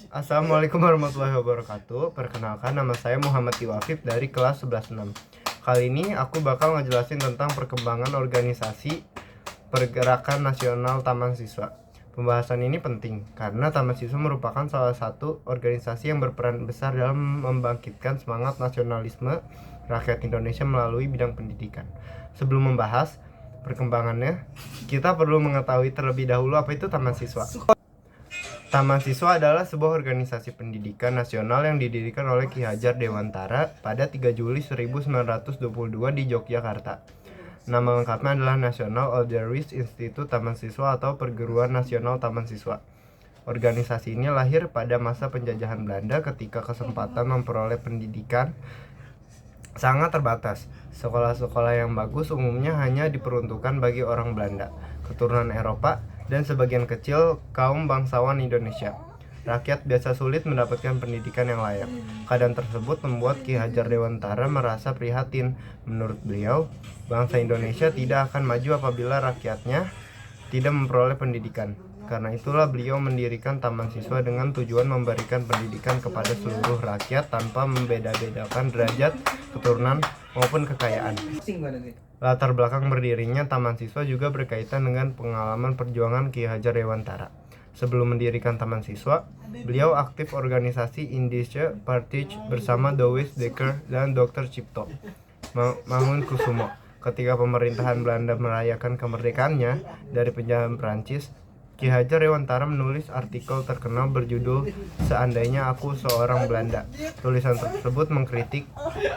Assalamualaikum warahmatullahi wabarakatuh. Perkenalkan, nama saya Muhammad Iwafif dari kelas 11-6. Kali ini aku bakal ngejelasin tentang perkembangan organisasi pergerakan nasional Taman Siswa. Pembahasan ini penting karena Taman Siswa merupakan salah satu organisasi yang berperan besar dalam membangkitkan semangat nasionalisme rakyat Indonesia melalui bidang pendidikan. Sebelum membahas perkembangannya, kita perlu mengetahui terlebih dahulu apa itu Taman Siswa. Taman Siswa adalah sebuah organisasi pendidikan nasional yang didirikan oleh Ki Hajar Dewantara pada 3 Juli 1922 di Yogyakarta. Nama lengkapnya adalah National Alderwich Institute Taman Siswa atau Perguruan Nasional Taman Siswa. Organisasi ini lahir pada masa penjajahan Belanda ketika kesempatan memperoleh pendidikan sangat terbatas. Sekolah-sekolah yang bagus umumnya hanya diperuntukkan bagi orang Belanda, keturunan Eropa, dan sebagian kecil kaum bangsawan Indonesia. Rakyat biasa sulit mendapatkan pendidikan yang layak. Keadaan tersebut membuat Ki Hajar Dewantara merasa prihatin. Menurut beliau, bangsa Indonesia tidak akan maju apabila rakyatnya tidak memperoleh pendidikan. Karena itulah beliau mendirikan Taman Siswa dengan tujuan memberikan pendidikan kepada seluruh rakyat tanpa membeda-bedakan derajat, keturunan, maupun kekayaan. Latar belakang berdirinya Taman Siswa juga berkaitan dengan pengalaman perjuangan Ki Hajar Dewantara. Sebelum mendirikan Taman Siswa, beliau aktif organisasi Indische Partij bersama Douwe Dekker dan Dr. Cipto Mangunkusumo. Ketika pemerintahan Belanda merayakan kemerdekaannya dari penjajahan Prancis, Ki Hajar Dewantara menulis artikel terkenal berjudul "Seandainya Aku Seorang Belanda". Tulisan tersebut mengkritik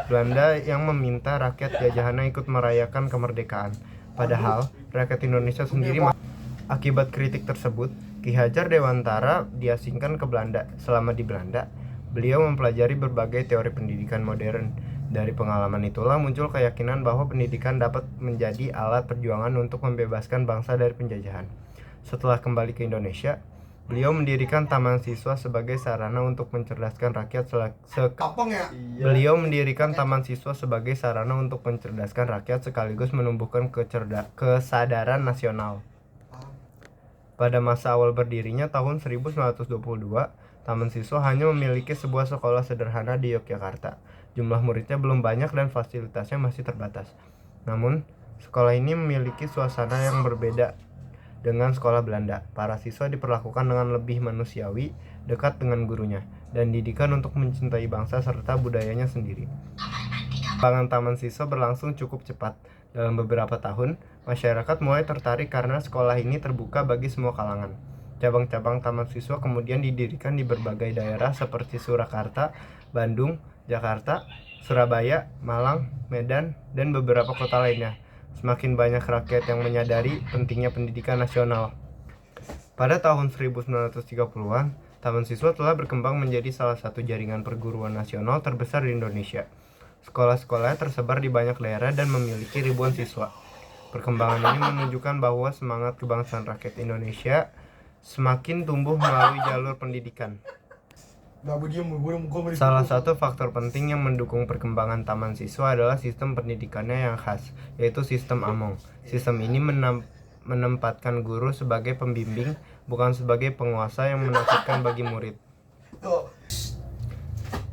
Belanda yang meminta rakyat jajahannya ikut merayakan kemerdekaan. Padahal rakyat Indonesia sendiri akibat kritik tersebut, Ki Hajar Dewantara diasingkan ke Belanda. Selama di Belanda, beliau mempelajari berbagai teori pendidikan modern. Dari pengalaman itulah muncul keyakinan bahwa pendidikan dapat menjadi alat perjuangan untuk membebaskan bangsa dari penjajahan. Setelah kembali ke Indonesia, beliau mendirikan Taman Siswa sebagai sarana untuk mencerdaskan rakyat sekaligus menumbuhkan kesadaran nasional. Pada masa awal berdirinya tahun 1922, Taman Siswa hanya memiliki sebuah sekolah sederhana di Yogyakarta. Jumlah muridnya belum banyak dan fasilitasnya masih terbatas. Namun, sekolah ini memiliki suasana yang berbeda dengan sekolah Belanda. Para siswa diperlakukan dengan lebih manusiawi, dekat dengan gurunya, dan didikan untuk mencintai bangsa serta budayanya sendiri. Pengembangan Taman Siswa berlangsung cukup cepat. Dalam beberapa tahun, masyarakat mulai tertarik karena sekolah ini terbuka bagi semua kalangan. Cabang-cabang Taman Siswa kemudian didirikan di berbagai daerah seperti Surakarta, Bandung, Jakarta, Surabaya, Malang, Medan, dan beberapa kota lainnya. Semakin banyak rakyat yang menyadari pentingnya pendidikan nasional. Pada tahun 1930-an, Taman Siswa telah berkembang menjadi salah satu jaringan perguruan nasional terbesar di Indonesia. Sekolah-sekolahnya tersebar di banyak daerah dan memiliki ribuan siswa. Perkembangan ini menunjukkan bahwa semangat kebangsaan rakyat Indonesia semakin tumbuh melalui jalur pendidikan. Salah satu faktor penting yang mendukung perkembangan Taman Siswa adalah sistem pendidikannya yang khas, yaitu sistem Among. Sistem ini menempatkan guru sebagai pembimbing, bukan sebagai penguasa yang menakutkan bagi murid.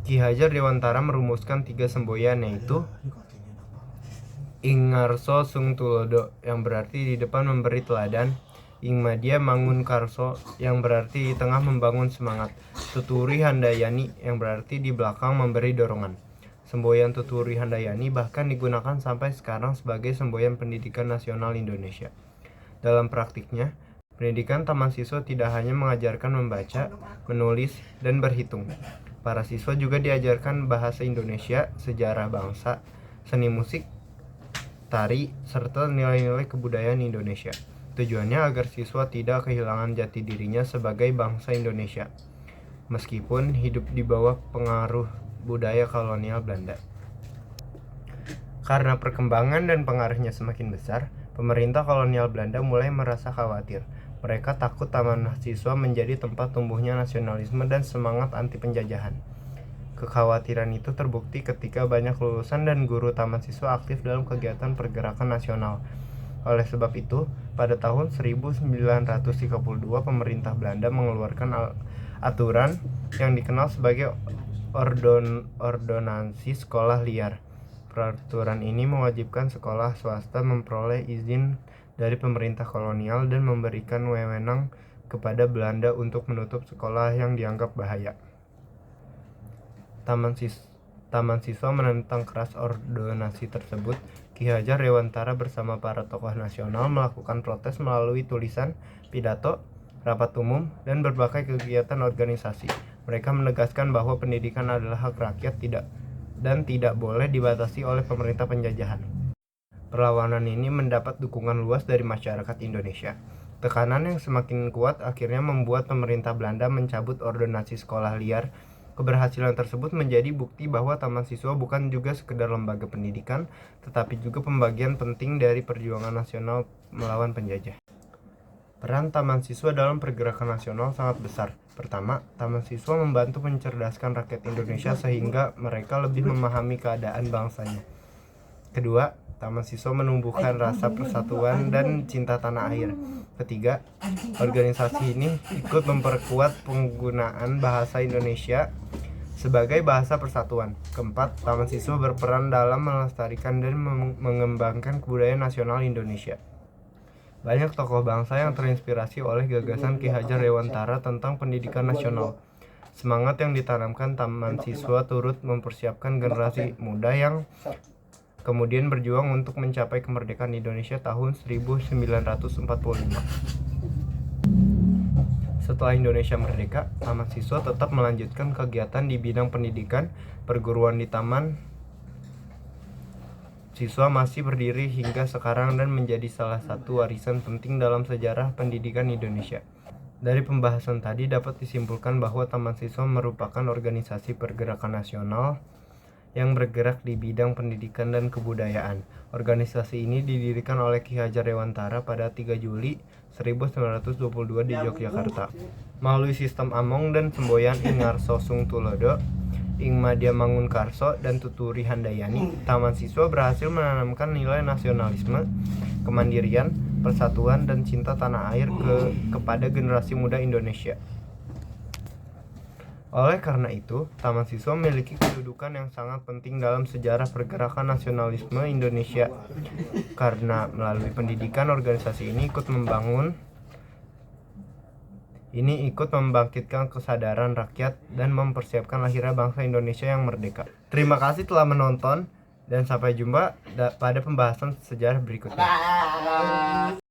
Ki Hajar Dewantara merumuskan 3 semboyan, yaitu Ing Ngarso Sung Tulodo, yang berarti di depan memberi teladan; Ing Madya Mangun Karso, yang berarti di tengah membangun semangat; Tuturi Handayani, yang berarti di belakang memberi dorongan. Semboyan Tuturi Handayani bahkan digunakan sampai sekarang sebagai semboyan pendidikan nasional Indonesia. Dalam praktiknya, pendidikan Taman Siswa tidak hanya mengajarkan membaca, menulis, dan berhitung. Para siswa juga diajarkan bahasa Indonesia, sejarah bangsa, seni musik, tari, serta nilai-nilai kebudayaan Indonesia. Tujuannya agar siswa tidak kehilangan jati dirinya sebagai bangsa Indonesia, meskipun hidup di bawah pengaruh budaya kolonial Belanda. Karena perkembangan dan pengaruhnya semakin besar, pemerintah kolonial Belanda mulai merasa khawatir. Mereka takut Taman Siswa menjadi tempat tumbuhnya nasionalisme dan semangat anti penjajahan. Kekhawatiran itu terbukti ketika banyak lulusan dan guru Taman Siswa aktif dalam kegiatan pergerakan nasional. Oleh sebab itu, pada tahun 1932 pemerintah Belanda mengeluarkan aturan yang dikenal sebagai Ordonansi Sekolah Liar. Peraturan ini mewajibkan sekolah swasta memperoleh izin dari pemerintah kolonial dan memberikan wewenang kepada Belanda untuk menutup sekolah yang dianggap bahaya. Taman Siswa menentang keras ordonansi tersebut. Ki Hajar Dewantara bersama para tokoh nasional melakukan protes melalui tulisan, pidato, rapat umum, dan berbagai kegiatan organisasi. Mereka menegaskan bahwa pendidikan adalah hak rakyat dan tidak boleh dibatasi oleh pemerintah penjajahan. Perlawanan ini mendapat dukungan luas dari masyarakat Indonesia. Tekanan yang semakin kuat akhirnya membuat pemerintah Belanda mencabut ordonansi sekolah liar. Keberhasilan tersebut menjadi bukti bahwa Taman Siswa bukan juga sekedar lembaga pendidikan, tetapi juga pembagian penting dari perjuangan nasional melawan penjajah. Peran Taman Siswa dalam pergerakan nasional sangat besar. Pertama, Taman Siswa membantu mencerdaskan rakyat Indonesia sehingga mereka lebih memahami keadaan bangsanya. Kedua, Taman Siswa menumbuhkan rasa persatuan dan cinta tanah air. Ketiga, organisasi ini ikut memperkuat penggunaan bahasa Indonesia sebagai bahasa persatuan. Keempat, Taman Siswa berperan dalam melestarikan dan mengembangkan kebudayaan nasional Indonesia. Banyak tokoh bangsa yang terinspirasi oleh gagasan Ki Hajar Dewantara tentang pendidikan nasional. Semangat yang ditanamkan Taman Siswa turut mempersiapkan generasi muda yang kemudian berjuang untuk mencapai kemerdekaan Indonesia tahun 1945. Setelah Indonesia merdeka, Taman Siswa tetap melanjutkan kegiatan di bidang pendidikan. Perguruan di Taman Siswa masih berdiri hingga sekarang dan menjadi salah satu warisan penting dalam sejarah pendidikan Indonesia. Dari pembahasan tadi dapat disimpulkan bahwa Taman Siswa merupakan organisasi pergerakan nasional yang bergerak di bidang pendidikan dan kebudayaan. Organisasi ini didirikan oleh Ki Hajar Dewantara pada 3 Juli 1922 di Yogyakarta. Melalui sistem Among dan semboyan Ing Ngarso Sung Tulodo, Ing Madya Mangunkarso, dan Tuturi Handayani, Taman Siswa berhasil menanamkan nilai nasionalisme, kemandirian, persatuan, dan cinta tanah air kepada generasi muda Indonesia. Oleh karena itu, Taman Siswa memiliki kedudukan yang sangat penting dalam sejarah pergerakan nasionalisme Indonesia. Karena melalui pendidikan, organisasi ini ikut membangkitkan kesadaran rakyat dan mempersiapkan lahirnya bangsa Indonesia yang merdeka. Terima kasih telah menonton dan sampai jumpa pada pembahasan sejarah berikutnya.